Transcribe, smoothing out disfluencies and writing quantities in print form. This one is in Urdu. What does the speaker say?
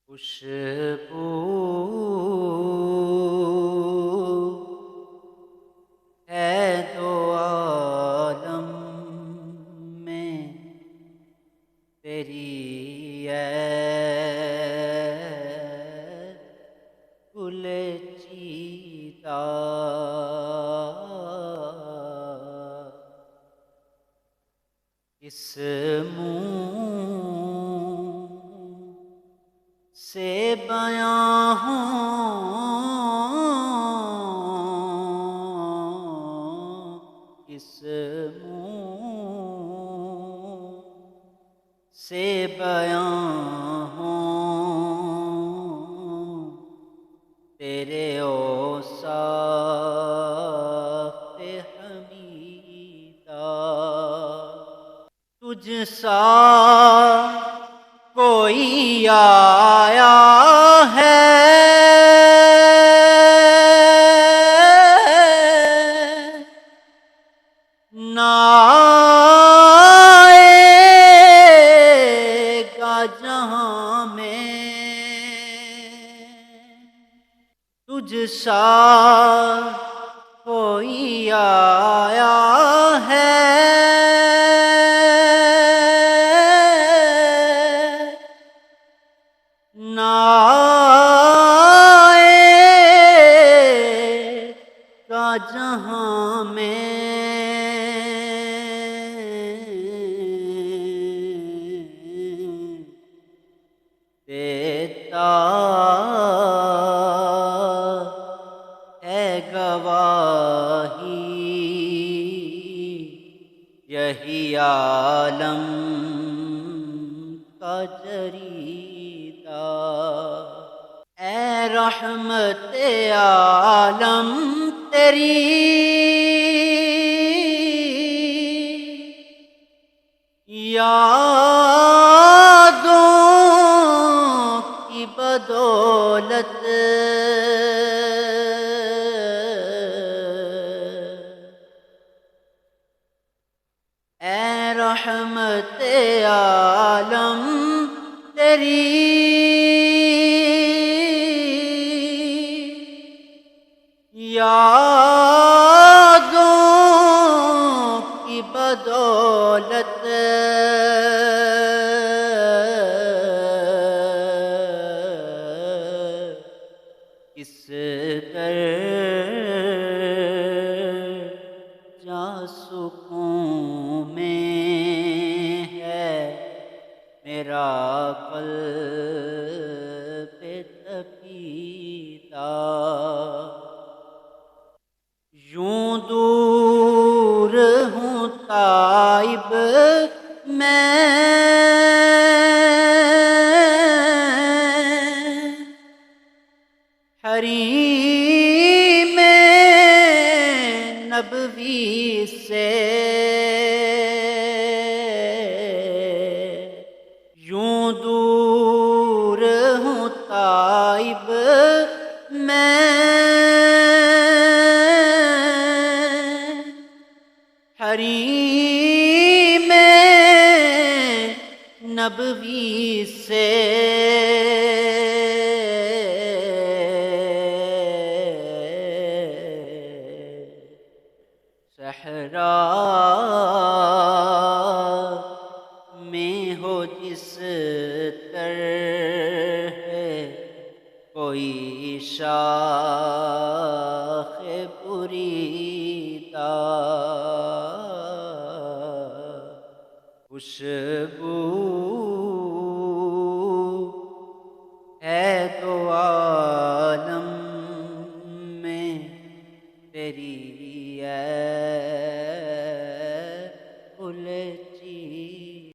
خوشبو ہے دو عالم میں تیری گل چیتا اس منہ سے بیاں ہوں اس منہ سے بیاں ہوں تیرے اوصاف حمیدہ تجھ سا کوئی آیا ہے نہ آئے گا جہاں میں تجھ سا کوئی آیا ہے نہ آئے گا جہاں میں دیتا ہے گواہی یہی عالم کا جریدہ اے رحمت عالم تیری یادوں کی بدولت اے رحمت عالم تیری یادوں کی بدولت کس درجہ سکون میں ہے میرا قلب تپیدہ یوں دور ہوں تائب میں حریم نبوی سے یوں دور ہوں تائب میں حریم نبوی سے صحرا میں ہو جس طرح کوئی شاخ بریدہ خوشبو ہے دو عالم میں تیری